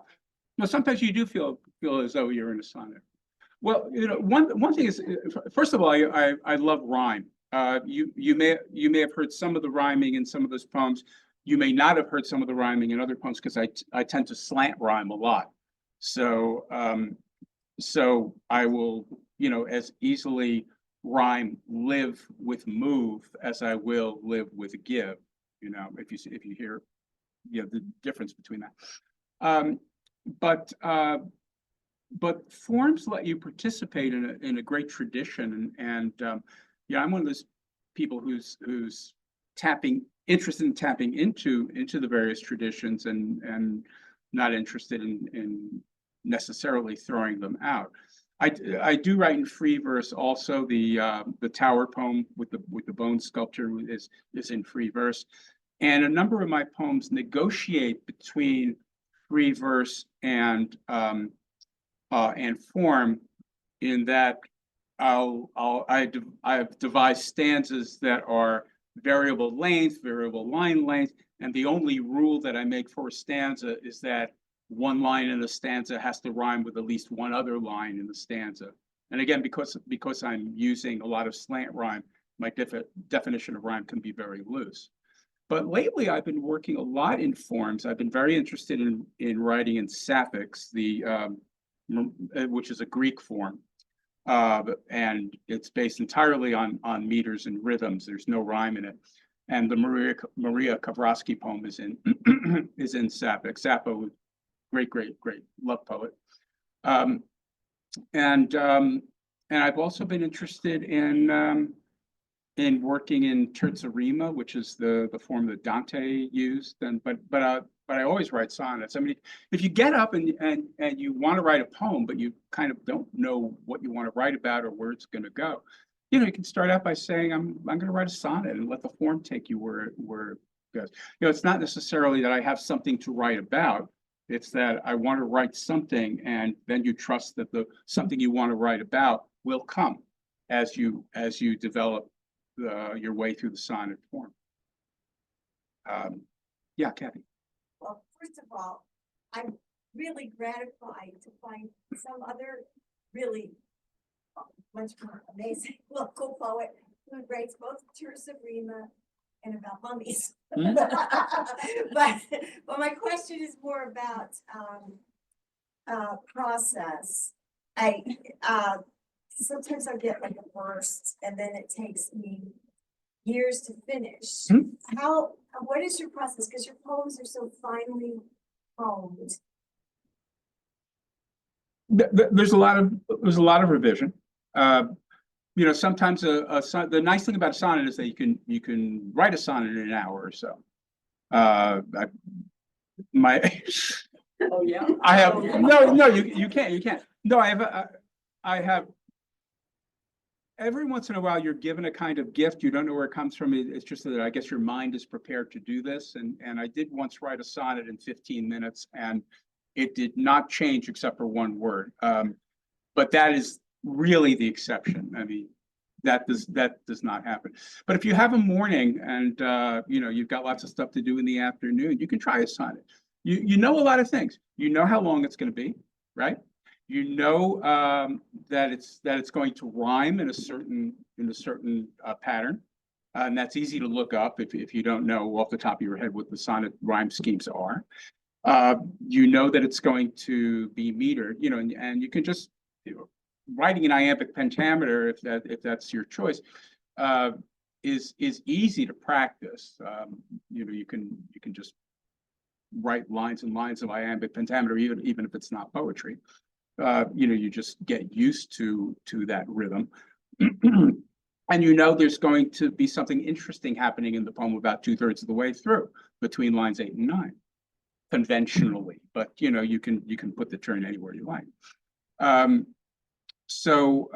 No, sometimes you do feel as though you're in a sonnet. Well, one thing is, first of all, I love rhyme. You may have heard some of the rhyming in some of those poems. You may not have heard some of the rhyming in other poems because I tend to slant rhyme a lot. So I will, as easily rhyme live with move as I will live with give. If you hear, the difference between that. But forms let you participate in a great tradition, and I'm one of those people who's interested in tapping into the various traditions and not interested in necessarily throwing them out. I do write in free verse also. The tower poem with the bone sculpture is in free verse, and a number of my poems negotiate between free verse and form, in that I've devised stanzas that are variable length, variable line length, and the only rule that I make for a stanza is that one line in a stanza has to rhyme with at least one other line in the stanza. And again, because I'm using a lot of slant rhyme, my definition of rhyme can be very loose. But lately, I've been working a lot in forms. I've been very interested in writing in sapphics, which is a Greek form, and it's based entirely on meters and rhythms. There's no rhyme in it. And the Maria Kavrowski poem is in is in sapphic. Sappho, great love poet. And I've also been interested in working in terza rima, which is the form that Dante used. But I always write sonnets. I mean, if you get up and you want to write a poem, but you kind of don't know what you want to write about or where it's going to go, you can start out by saying, I'm going to write a sonnet and let the form take you where it goes. It's not necessarily that I have something to write about. It's that I want to write something, and then you trust that the something you want to write about will come as you develop your way through the sonnet form. Yeah, Kathy. Well, first of all, I'm really gratified to find some other really much more amazing local poet who writes both terza rima and about mummies. Hmm. But my question is more about, process. Sometimes I get like a burst and then it takes me years to finish. Hmm. What is your process? Because your poems are so finely honed. There's a lot of revision. You know, sometimes the nice thing about a sonnet is that you can write a sonnet in an hour or so. My Oh, yeah. I have no you can't. No, I have every once in a while you're given a kind of gift, you don't know where it comes from. It's just that I guess your mind is prepared to do this. And I did once write a sonnet in 15 minutes and it did not change except for one word. But that is really the exception. I mean, that does not happen. But if you have a morning and you know, you've got lots of stuff to do in the afternoon, you can try a sonnet. You know a lot of things. You know how long it's going to be, right? You know that it's going to rhyme in a certain pattern, and that's easy to look up if you don't know off the top of your head what the sonnet rhyme schemes are. You know that it's going to be metered, you know, and you can just, you know, writing an iambic pentameter if that's your choice is easy to practice. You know, you can just write lines and lines of iambic pentameter even if it's not poetry. You know, you just get used to that rhythm. And you know there's going to be something interesting happening in the poem about 2/3 of the way through, between lines 8 and 9, conventionally. But you know, you can put the turn anywhere you like. So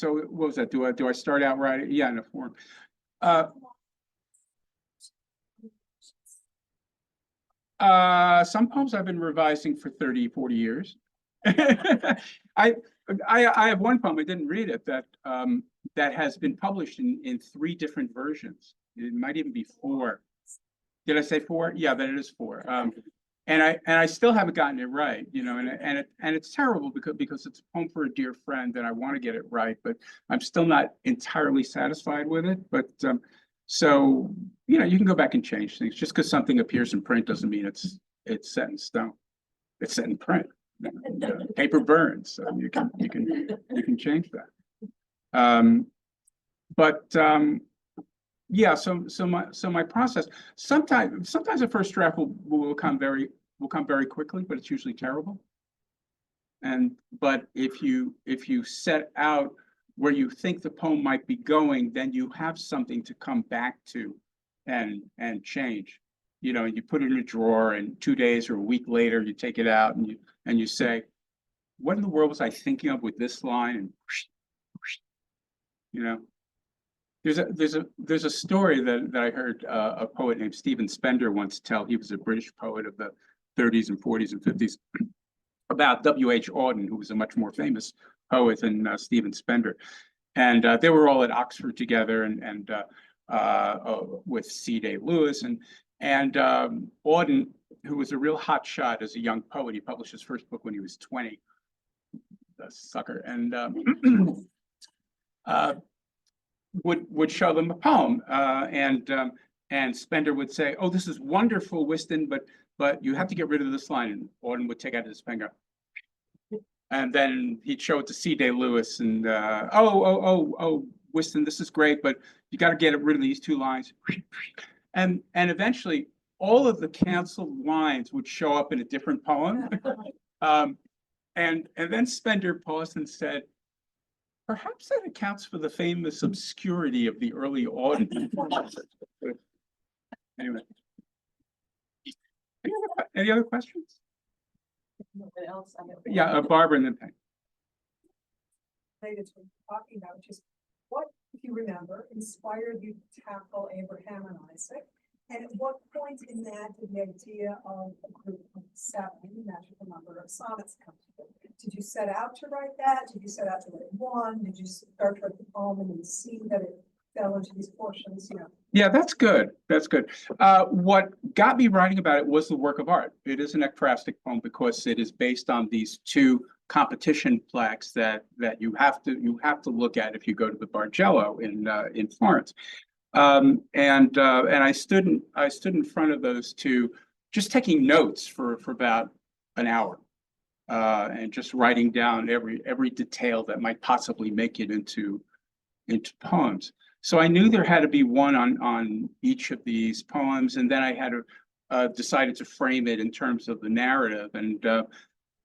what was that? Do I start out right? Yeah, in a form. Some poems I've been revising for 30, 40 years. I have one poem, I didn't read it, that has been published in 3 different versions. It might even be 4. Did I say 4? Yeah, then it is 4. And I still haven't gotten it right, you know, and it's terrible because it's a poem for a dear friend and I want to get it right, but I'm still not entirely satisfied with it. But so, you know, you can go back and change things. Just because something appears in print doesn't mean it's set in stone. It's set in print. Paper burns, so you can change that. Yeah, so my process, sometimes the first draft will come very quickly, but it's usually terrible. But if you set out where you think the poem might be going, then you have something to come back to and change. You know, you put it in a drawer and 2 days or a week later you take it out and you say, what in the world was I thinking of with this line? And you know, there's a story that I heard a poet named Stephen Spender once tell. He was a British poet of the 30s and 40s and 50s, about W.H. Auden, who was a much more famous poet than Stephen Spender. And they were all at Oxford together and with C.D. Lewis and Auden, who was a real hot shot as a young poet. He published his first book when he was 20, the sucker, and would show them a poem, and Spender would say, "Oh, this is wonderful, Whiston, but you have to get rid of this line." And Auden would take out his pen, and then he'd show it to C.D. Lewis, and oh, Whiston, this is great, but you got to get rid of these 2 lines. And eventually, all of the canceled lines would show up in a different poem. And then Spender paused and said, perhaps that accounts for the famous obscurity of the early Auden. Anyway. Any other questions? What else? Yeah, Barbara and then Peg. Related to what you're talking about, which is what, if you remember, inspired you to tackle Abraham and Isaac? And at what point in that did the idea of a group of 7, magical number of sonnets, come together? Did you set out to write that? Did you set out to write 1? Did you start to write the poem and then see that it fell into these portions? You know. Yeah, that's good. That's good. What got me writing about it was the work of art. It is an ekphrastic poem because it is based on these 2 competition plaques that you have to look at if you go to the Bargello in Florence. And I stood in front of those two, just taking notes for about an hour. And just writing down every detail that might possibly make it into poems. So I knew there had to be one on each of these poems, and then I had to decided to frame it in terms of the narrative.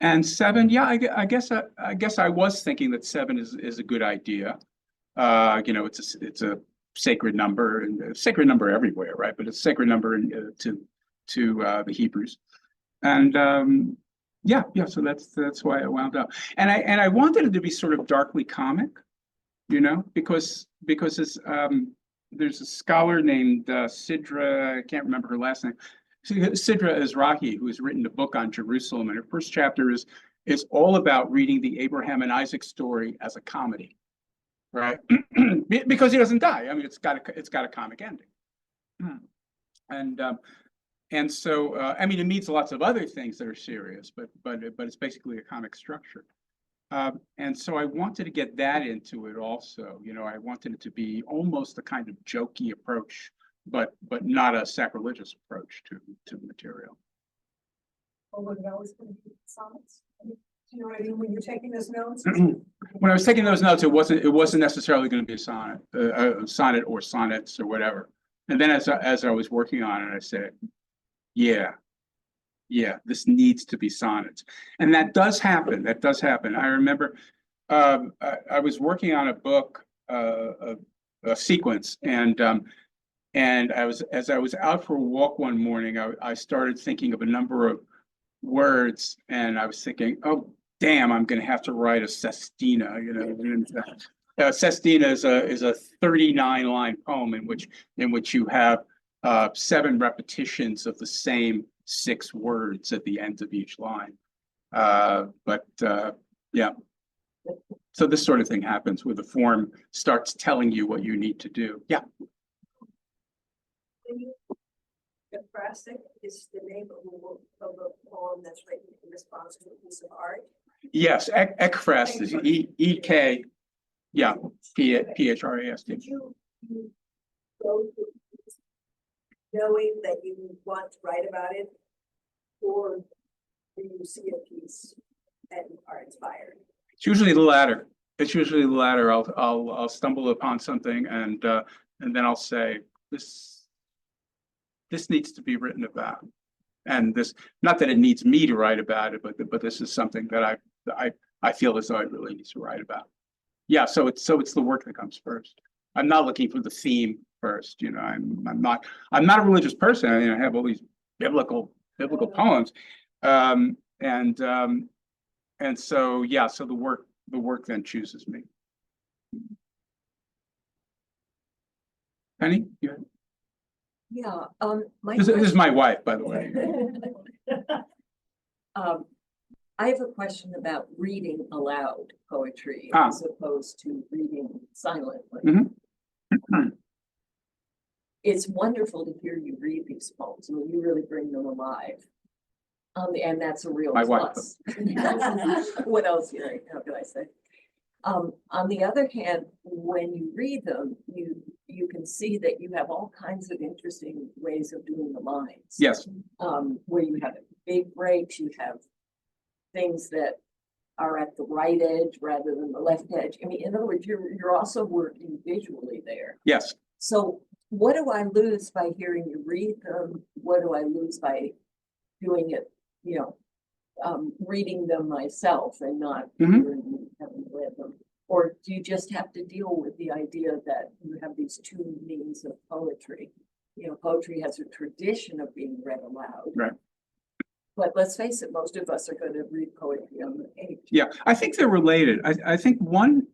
And seven, yeah, I guess I was thinking that seven is a good idea. You know, it's a sacred number, and a sacred number everywhere, right? But it's a sacred number to the Hebrews. And yeah, so that's why I wound up. And I wanted it to be sort of darkly comic, you know, because it's there's a scholar named Sidra, I can't remember her last name, Sidra Ezrahi, who has written a book on Jerusalem, and her first chapter is all about reading the Abraham and Isaac story as a comedy, right? Because he doesn't die. I mean, it's got a comic ending. And so, I mean, it means lots of other things that are serious, but it's basically a comic structure. And so I wanted to get that into it also. You know, I wanted it to be almost a kind of jokey approach, but not a sacrilegious approach to the material. Or whether that was going to be sonnets? Do you know what I mean, when you're taking those notes? When I was taking those notes, it wasn't necessarily going to be a sonnet or sonnets or whatever. And then as I was working on it, I said, yeah, this needs to be sonnets. And that does happen. I remember I was working on a book, a sequence, and as I was out for a walk one morning, I started thinking of a number of words, and I was thinking, oh, damn, I'm going to have to write a sestina, you know. And, sestina is a 39-line poem in which you have 7 repetitions of the same 6 words at the end of each line. Yeah. So this sort of thing happens where the form starts telling you what you need to do. Yeah. Ekphrastic is the name of a poem that's written in response to a piece of art. Yes, ekphrast is E-K, yeah, P-H-R-A-S-T. Did you go to knowing that you want to write about it, or do you see a piece and are inspired? It's usually the latter. I'll stumble upon something and then I'll say, this needs to be written about. And this, not that it needs me to write about it, but this is something that I feel as though I really need to write about. Yeah, so it's the work that comes first. I'm not looking for the theme first, you know. I'm not a religious person. I mean, I have all these biblical poems. And so yeah, so the work then chooses me. Penny? Yeah. Yeah, This is my wife, by the way. I have a question about reading aloud poetry Ah. as opposed to reading silently. Mhm. It's wonderful to hear you read these poems. I mean, you really bring them alive. And that's a real My wife. plus. What else how can I say? On the other hand, when you read them, you can see that you have all kinds of interesting ways of doing the lines. Yes. Where you have big breaks, you have things that are at the right edge rather than the left edge. I mean, in other words, you're also working visually there. Yes. So what do I lose by hearing you read them? What do I lose by doing it, you know, reading them myself and not having read them? Or do you just have to deal with the idea that you have these 2 means of poetry? You know, poetry has a tradition of being read aloud. Right. But let's face it, most of us are going to read poetry on the page. Yeah, I think they're related. I think one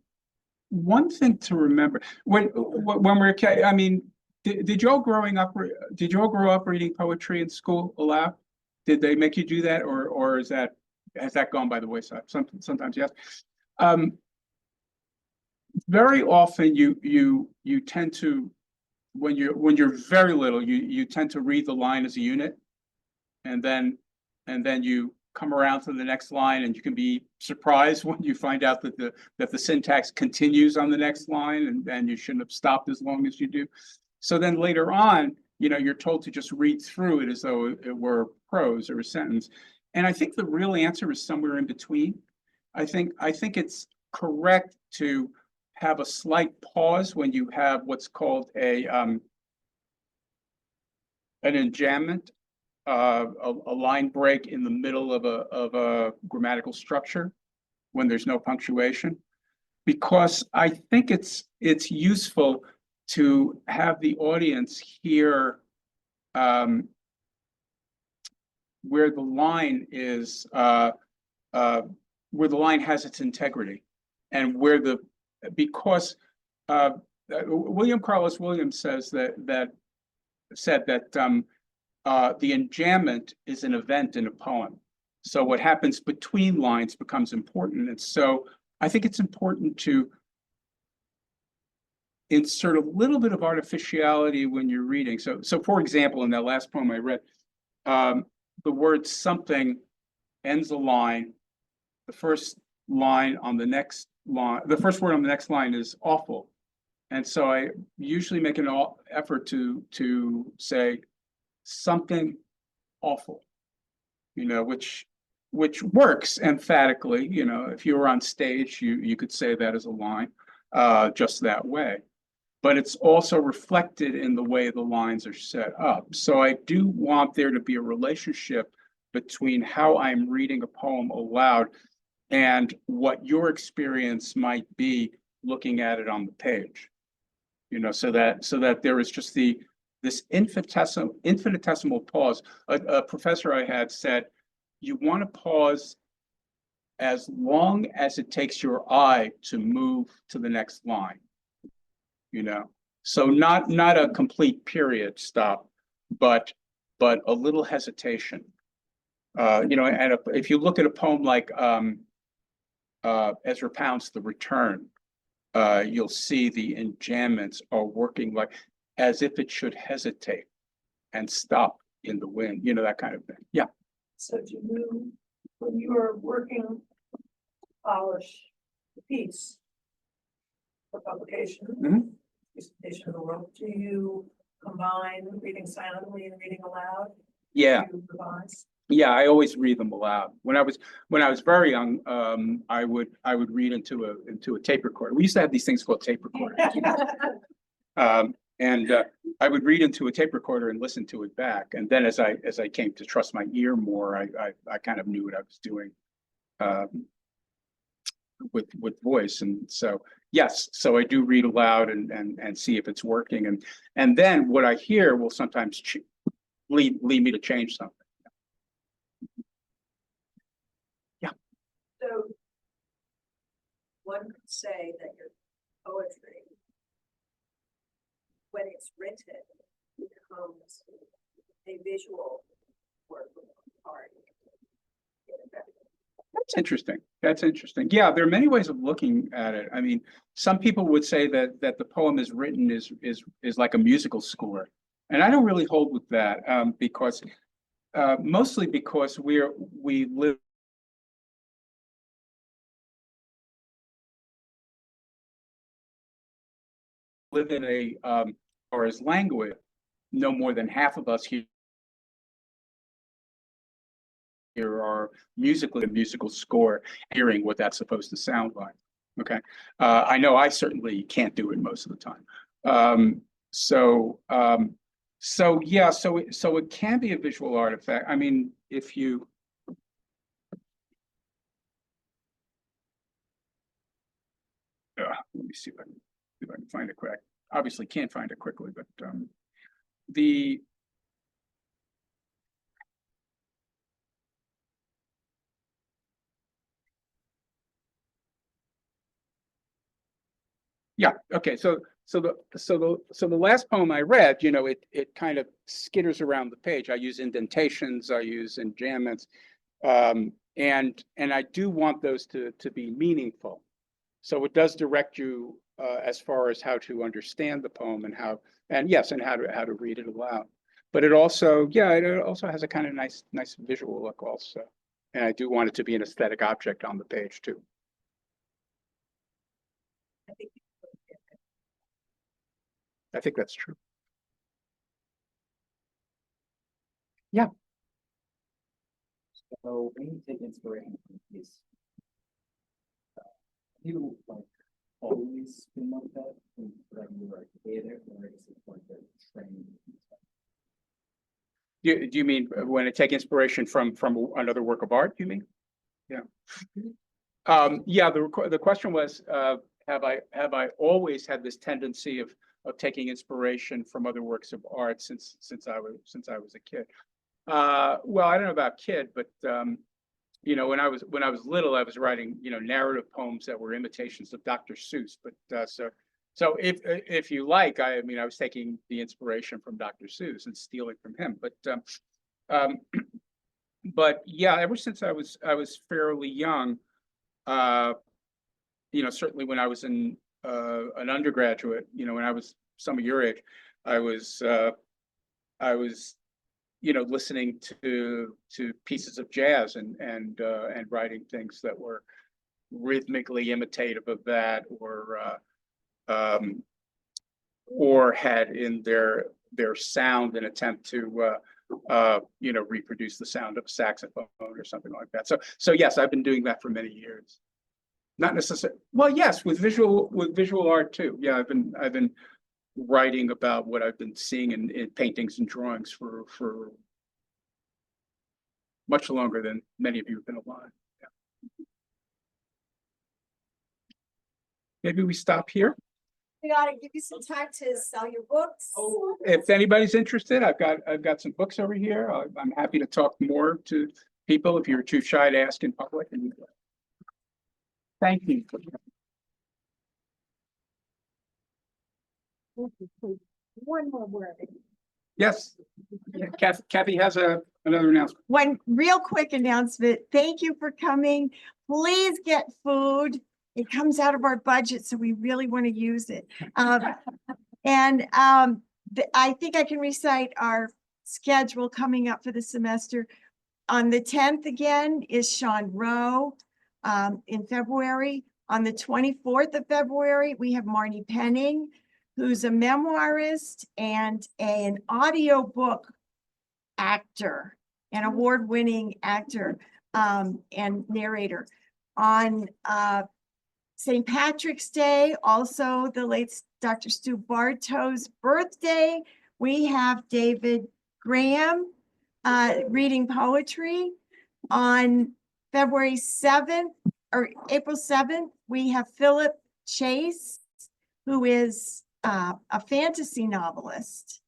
thing to remember when we're, I mean, did you all grow up reading poetry in school aloud? Did they make you do that, or has that gone by the wayside? Sometimes yes. Very often you tend to, when you're very little, you tend to read the line as a unit, and then you come around to the next line, and you can be surprised when you find out that the syntax continues on the next line, and you shouldn't have stopped as long as you do. So then later on, you're told to just read through it as though it were prose or a sentence. And I think the real answer is somewhere in between. I think it's correct to have a slight pause when you have what's called an enjambment, a line break in the middle of a grammatical structure when there's no punctuation, because I think it's useful to have the audience hear where the line is, where the line has its integrity, and because William Carlos Williams says that the enjambment is an event in a poem. So what happens between lines becomes important. And so I think it's important to insert a little bit of artificiality when you're reading. So for example, in that last poem I read, the word something ends a line. The first line on the next line, the first word on the next line is awful. And so I usually make an effort to say something awful, which works emphatically. If you were on stage, you could say that as a line, just that way. But it's also reflected in the way the lines are set up. So I do want there to be a relationship between how I'm reading a poem aloud and what your experience might be looking at it on the page. So that there is just this infinitesimal pause. A professor I had said, you want to pause as long as it takes your eye to move to the next line. So not a complete period stop, but a little hesitation. And if you look at a poem like Ezra Pound's The Return, you'll see the enjambments are working like as if it should hesitate and stop in the wind, that kind of thing. Yeah. So when you are working to polish the piece for publication, presentation of the world, do you combine reading silently and reading aloud? Yeah. Do you revise? Yeah, I always read them aloud. When I was very young, I would read into a tape recorder. We used to have these things called tape recorders. And I would read into a tape recorder and listen to it back. And then as I came to trust my ear more, I kind of knew what I was doing with voice. And so yes, so I do read aloud and see if it's working. And then what I hear will sometimes lead me to change something. So one could say that your poetry, when it's written, becomes a visual work of art. That's interesting. Yeah, there are many ways of looking at it. I mean, some people would say that the poem is written is like a musical score, and I don't really hold with that because mostly because we live in a or as language, no more than half of us here are musically a musical score, hearing what that's supposed to sound like. Okay, I know I certainly can't do it most of the time. So yeah, so it can be a visual artifact. I mean, if you let me see if I can find it quick. Obviously can't find it quickly, but yeah, okay, so the last poem I read, it kind of skitters around the page. I use indentations, I use enjambments, and I do want those to be meaningful. So it does direct you as far as how to understand the poem and how to read it aloud. But it also has a kind of nice visual look also. And I do want it to be an aesthetic object on the page too. I think that's true. So when you take inspiration from these, you like always been like that when you were a kid, or is it like a training? Do you mean when I take inspiration from another work of art, you mean? Yeah. Yeah, the question was, have I always had this tendency of taking inspiration from other works of art since I was a kid? Well, I don't know about kid, but you know, when I was little, I was writing, you know, narrative poems that were imitations of Dr. Seuss. But so if you like, I mean, I was taking the inspiration from Dr. Seuss and stealing from him. Um, but yeah, ever since I was fairly young, you know, certainly when I was in an undergraduate, you know, when I was some of your age, I was you know, listening to pieces of jazz and writing things that were rhythmically imitative of that, or had in their sound an attempt to you know, reproduce the sound of a saxophone or something like that. So yes, I've been doing that for many years. Not necessarily, well, yes, with visual art too. Yeah, I've been writing about what I've been seeing in paintings and drawings for much longer than many of you have been alive. Yeah. Maybe we stop here. We gotta give you some time to sell your books. If anybody's interested, I've got some books over here. I'm happy to talk more to people if you're too shy to ask in public. And thank you. One more word. Yes, Kathy has another announcement. One real quick announcement. Thank you for coming. Please get food. It comes out of our budget, so we really want to use it. I think I can recite our schedule coming up for the semester. On the 10th again is Sean Rowe in February. On the 24th of February, we have Marnie Penning, who's a memoirist and an audiobook actor, an award-winning actor and narrator. On St. Patrick's Day, also the late Dr. Stu Bartow's birthday, we have David Graham reading poetry. On February 7th or April 7th, we have Philip Chase, who is a fantasy novelist.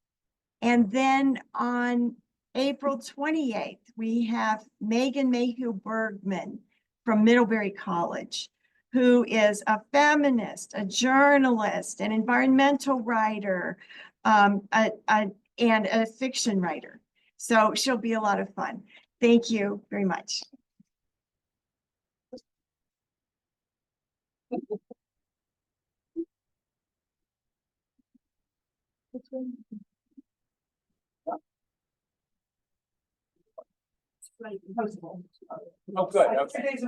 And then on April 28th, we have Megan Mayhew Bergman from Middlebury College, who is a feminist, a journalist, an environmental writer, and a fiction writer. So she'll be a lot of fun. Thank you very much. Oh, good. Okay. Today's